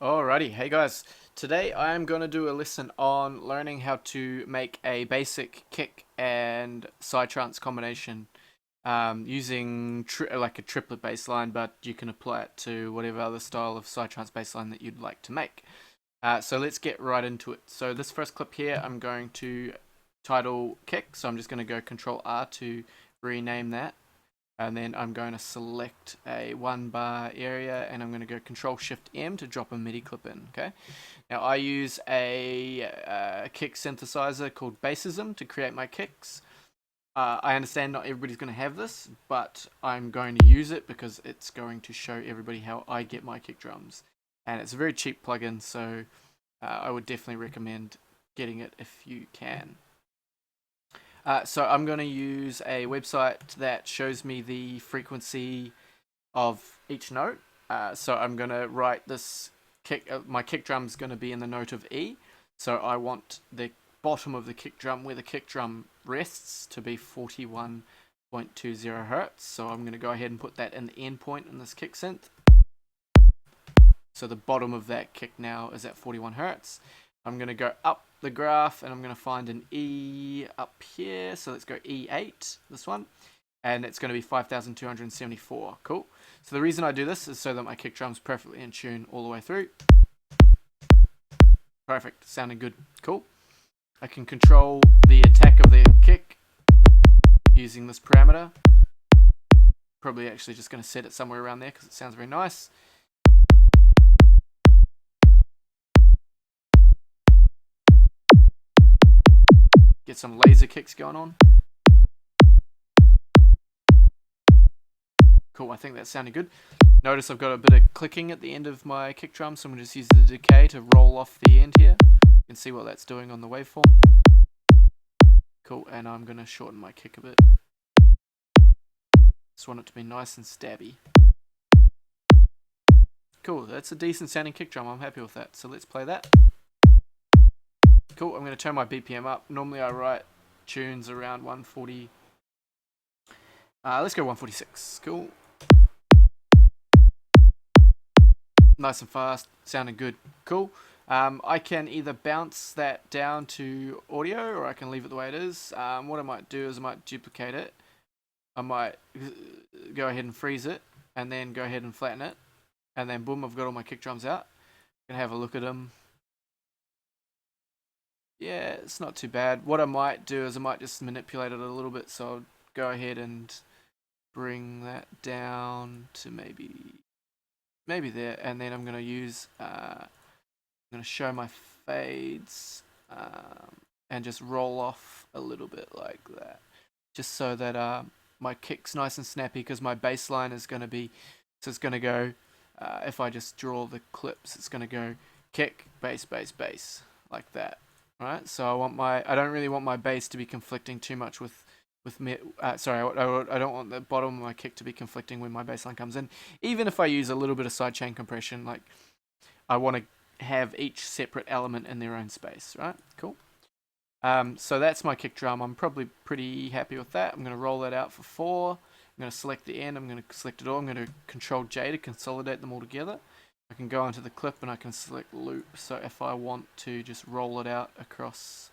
Alrighty, hey guys. Today I'm going to do a lesson on learning how to make a basic kick and Psytrance combination using like a triplet bassline, but you can apply it to whatever other style of Psytrance bassline that you'd like to make. So let's get right into it. So this first clip here, I'm going to title kick, so I'm just going to go Control R to rename that. And then I'm going to select a 1 bar area and I'm going to go Control Shift M to drop a MIDI clip in. Okay. Now I use a kick synthesizer called Bassism to create my kicks. I understand not everybody's going to have this, but I'm going to use it because it's going to show everybody how I get my kick drums. And it's a very cheap plugin, so I would definitely recommend getting it if you can. So I'm going to use a website that shows me the frequency of each note. So I'm going to write this kick. My kick drum is going to be in the note of E. So I want the bottom of the kick drum where the kick drum rests to be 41.20 hertz. So I'm going to go ahead and put that in the end point in this kick synth. So the bottom of that kick now is at 41 hertz. I'm going to go up the graph and I'm going to find an E up here. So let's go E8, this one. And it's going to be 5,274. Cool. So the reason I do this is so that my kick drum's perfectly in tune all the way through. Perfect. Sounding good. Cool. I can control the attack of the kick using this parameter. Probably actually just going to set it somewhere around there because it sounds very nice. Get some laser kicks going on. Cool, I think that sounded good. Notice I've got a bit of clicking at the end of my kick drum, so I'm going to just use the decay to roll off the end here. You can see what that's doing on the waveform. Cool, and I'm going to shorten my kick a bit. Just want it to be nice and stabby. Cool, that's a decent sounding kick drum, I'm happy with that. So let's play that. Cool, I'm going to turn my BPM up. Normally I write tunes around 140. Let's go 146. Cool. Nice and fast, sounding good. Cool. I can either bounce that down to audio or I can leave it the way it is. What I might do is I might duplicate it. I might go ahead and freeze it and then go ahead and flatten it. And then boom, I've got all my kick drums out. I'm going to have a look at them. Yeah, it's not too bad. What I might do is I might just manipulate it a little bit. So I'll go ahead and bring that down to maybe there, and then I'm going to use I'm going to show my fades and just roll off a little bit like that, just so that my kick's nice and snappy, because my bass line is going to be, so it's going to go, if I just draw the clips, it's going to go kick, bass, bass, bass, like that. Right, so I don't really want my bass to be conflicting too much with me. I don't want the bottom of my kick to be conflicting when my bassline comes in. Even if I use a little bit of sidechain compression, like I want to have each separate element in their own space. Right, cool. So that's my kick drum. I'm probably pretty happy with that. I'm going to roll that out for 4. I'm going to select the end. I'm going to select it all. I'm going to Control J to consolidate them all together. I can go onto the clip and I can select loop. So if I want to just roll it out across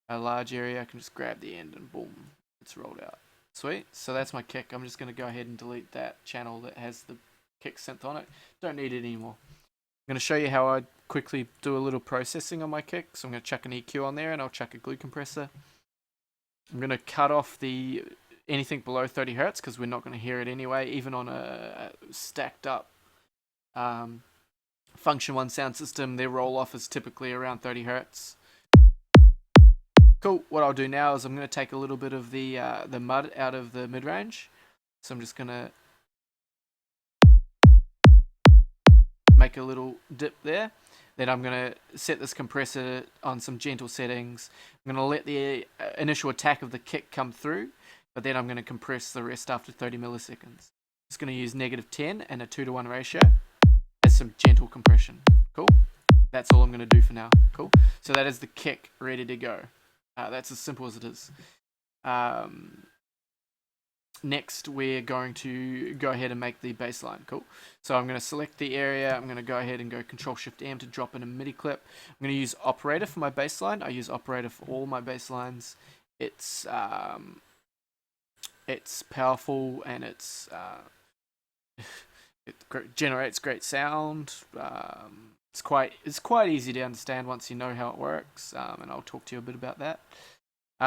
a large area, I can just grab the end and boom, it's rolled out. Sweet. So that's my kick. I'm just going to go ahead and delete that channel that has the kick synth on it. Don't need it anymore. I'm going to show you how I quickly do a little processing on my kick. So I'm going to chuck an EQ on there and I'll chuck a glue compressor. I'm going to cut off anything below 30 hertz because we're not going to hear it anyway, even on a stacked up Function 1 sound system. Their roll off is typically around 30 hertz. Cool. What I'll do now is I'm going to take a little bit of the mud out of the mid range. So I'm just going to make a little dip there. Then I'm going to set this compressor on some gentle settings. I'm going to let the initial attack of the kick come through, but then I'm going to compress the rest after 30 milliseconds. Just going to use -10 and a 2:1 ratio as some gentle compression. Cool. That's all I'm going to do for now. Cool. So that is the kick ready to go. That's as simple as it is. next we're going to go ahead and make the bassline. Cool. So I'm going to select the area. I'm going to go ahead and go Control-Shift-M to drop in a MIDI clip. I'm going to use operator for my bassline. I use operator for all my basslines. It's powerful, and it generates great sound. It's quite easy to understand once you know how it works, and I'll talk to you a bit about that.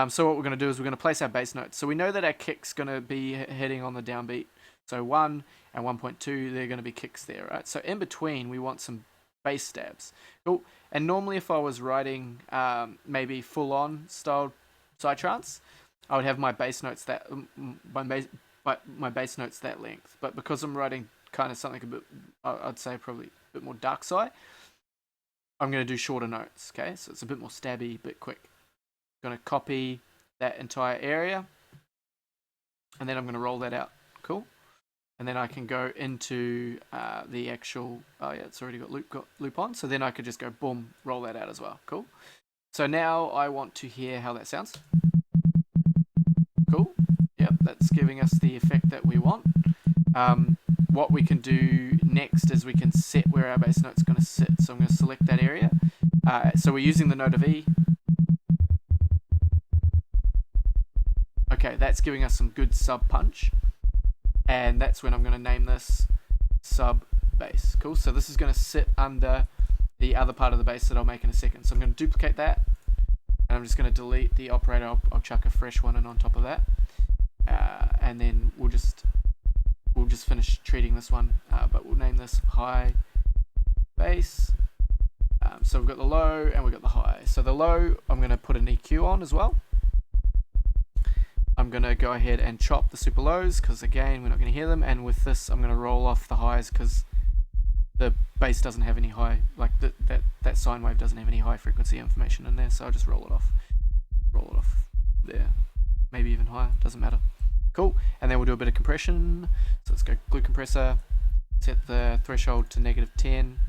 So what we're going to do is we're going to place our bass notes. So we know that our kick's going to be hitting on the downbeat. So 1 and 1.2, they're going to be kicks there, right? So in between, we want some bass stabs. Cool. And normally if I was writing maybe full-on style Psytrance, I would have my bass notes that my bass notes that length. But because I'm writing kind of something a bit, I'd say probably a bit more dark side, I'm going to do shorter notes. Okay, so it's a bit more stabby, a bit quick. Going to copy that entire area, and then I'm going to roll that out. Cool. And then I can go into the actual, oh yeah, it's already got loop on, so then I could just go boom, roll that out as well. Cool. So now I want to hear how that sounds. Cool. Yep, that's giving us the effect that we want. What we can do next is we can set where our bass note's going to sit. So I'm going to select that area. So we're using the note of E. Okay, that's giving us some good sub punch, and that's when I'm going to name this sub bass. Cool. So this is going to sit under the other part of the bass that I'll make in a second. So I'm going to duplicate that, and I'm just going to delete the operator. I'll chuck a fresh one in on top of that, and then we'll just finish treating this one. But we'll name this high bass. So we've got the low and we've got the high. So the low, I'm going to put an EQ on as well. I'm going to go ahead and chop the super lows because again we're not going to hear them, and with this I'm going to roll off the highs because the bass doesn't have any high, like that sine wave doesn't have any high frequency information in there, so I'll just roll it off there, maybe even higher, doesn't matter. Cool. And then we'll do a bit of compression. So let's go glue compressor, set the threshold to -10.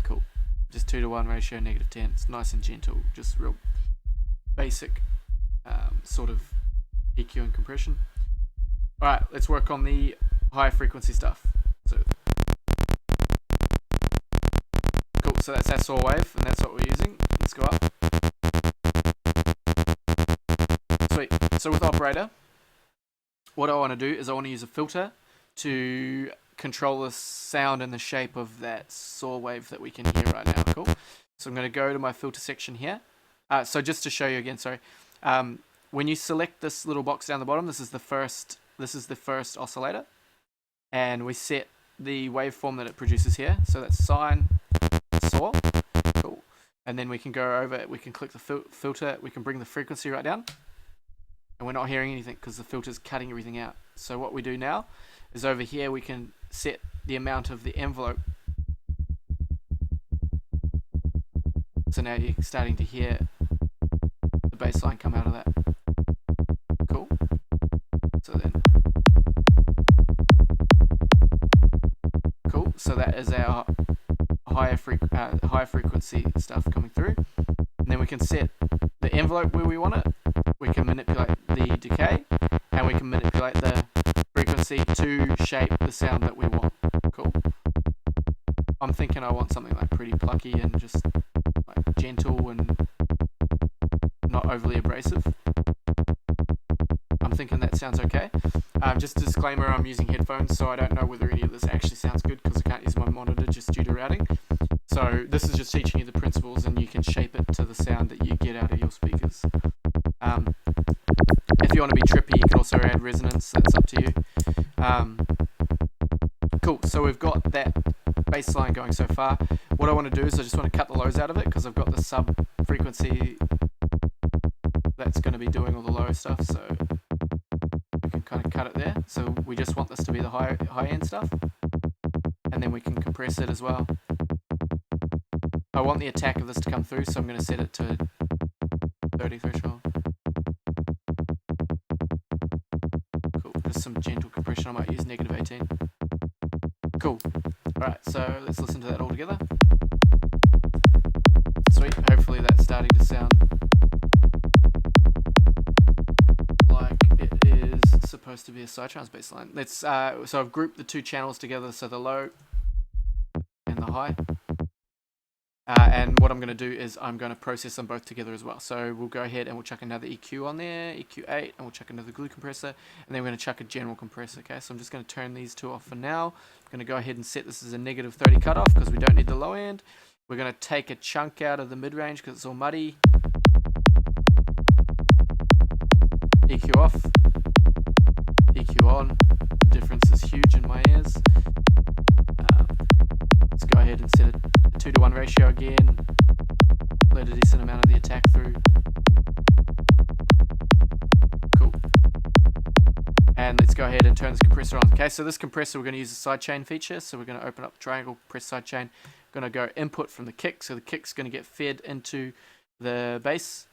Cool. Just 2:1 ratio, -10. It's nice and gentle, just real basic sort of EQ and compression. Alright, let's work on the high frequency stuff. So cool, so that's our saw wave, and that's what we're using. Let's go up. Sweet. So with operator, what I want to do is I want to use a filter to control the sound and the shape of that saw wave that we can hear right now. Cool. So I'm going to go to my filter section here. So just to show you again, sorry. When you select this little box down the bottom, this is the first oscillator, and we set the waveform that it produces here. So that's sine, saw. Cool. And then we can go over it. We can click the filter. We can bring the frequency right down, and we're not hearing anything because the filter's cutting everything out. So what we do now is over here we can set the amount of the envelope. So now you're starting to hear the bass line come out of that. Cool. So then, cool. So that is our high frequency stuff coming through. And then we can set the envelope where we want it. We can manipulate the decay, and we can manipulate the frequency to shape the sound that we want. Cool. I'm thinking I want something like pretty plucky and just like gentle and not overly abrasive. I'm thinking that sounds okay. Just a disclaimer, I'm using headphones, so I don't know whether any of this actually sounds good because I can't use my monitor just due to routing. So this is just teaching you the principles, and you can shape it to the sound that you get out of your speakers. If you want to be trippy, you can also add resonance. That's up to you. Cool. So we've got that bass line going so far. What I want to do is I just want to cut the lows out of it because I've got the sub frequency that's going to be doing all the low stuff. So we can kind of cut it there. So we just want this to be the high end stuff, and then we can compress it as well. I want the attack of this to come through, so I'm going to set it to 30 threshold. Cool. Just some gentle compression. I might use -18. Cool. Alright, so let's listen to that all together. Sweet. Hopefully that's starting to sound like it is supposed to be a Psytrance bassline. Let's so I've grouped the two channels together, so the low and the high. And what I'm going to do is I'm going to process them both together as well. So we'll go ahead and we'll chuck another EQ on there, EQ8, and we'll chuck another glue compressor, and then we're going to chuck a general compressor. Okay, so I'm just going to turn these two off for now. I'm going to go ahead and set this as a -30 cutoff because we don't need the low end. We're going to take a chunk out of the mid-range because it's all muddy. EQ off, EQ on. The difference is huge in my ears. Let's go ahead and set it 2-to-1 ratio again. Let a decent amount of the attack through. Cool. And let's go ahead and turn this compressor on. Okay, so this compressor we're going to use the sidechain feature. So we're going to open up the triangle, press sidechain. Going to go input from the kick. So the kick's going to get fed into the bass.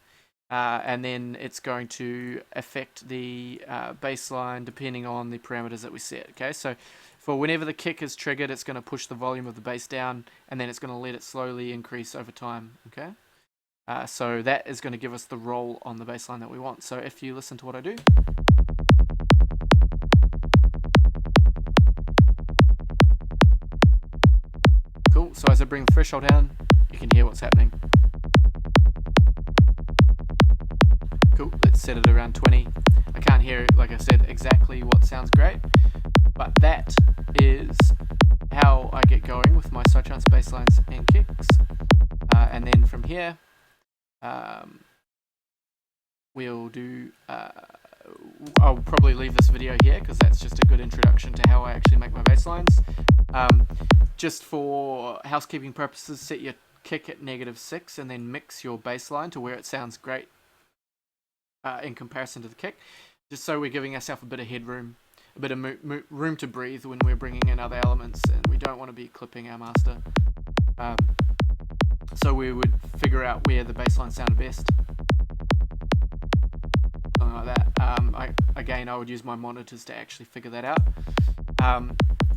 And then it's going to affect the bassline depending on the parameters that we set. Okay, so for whenever the kick is triggered, it's going to push the volume of the bass down, and then it's going to let it slowly increase over time. Okay, so that is going to give us the roll on the bassline that we want. So if you listen to what I do. Cool, so as I bring the threshold down, you can hear what's happening. Cool, let's set it around 20. I can't hear, like I said, exactly what sounds great, but that is how I get going with my Psytrance basslines and kicks. And then from here, we'll do, I'll probably leave this video here because that's just a good introduction to how I actually make my basslines. Just for housekeeping purposes, set your kick at -6 and then mix your bassline to where it sounds great in comparison to the kick, just so we're giving ourselves a bit of headroom, a bit of room to breathe when we're bringing in other elements, and we don't want to be clipping our master. So we would figure out where the bassline sounded best, something like that. Again, I would use my monitors to actually figure that out.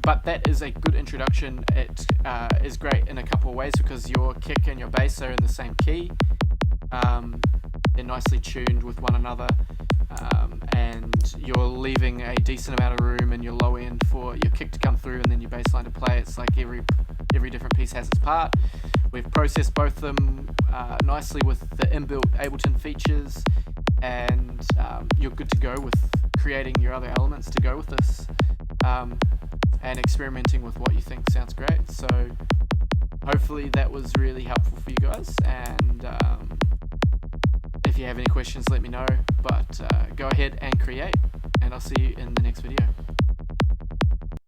But that is a good introduction. It is great in a couple of ways because your kick and your bass are in the same key. They're nicely tuned with one another, and you're leaving a decent amount of room in your low end for your kick to come through and then your bass line to play. It's like every different piece has its part. We've processed both of them nicely with the inbuilt Ableton features, and you're good to go with creating your other elements to go with this, and experimenting with what you think sounds great. So hopefully that was really helpful for you guys, and if you have any questions, let me know, but go ahead and create, and I'll see you in the next video.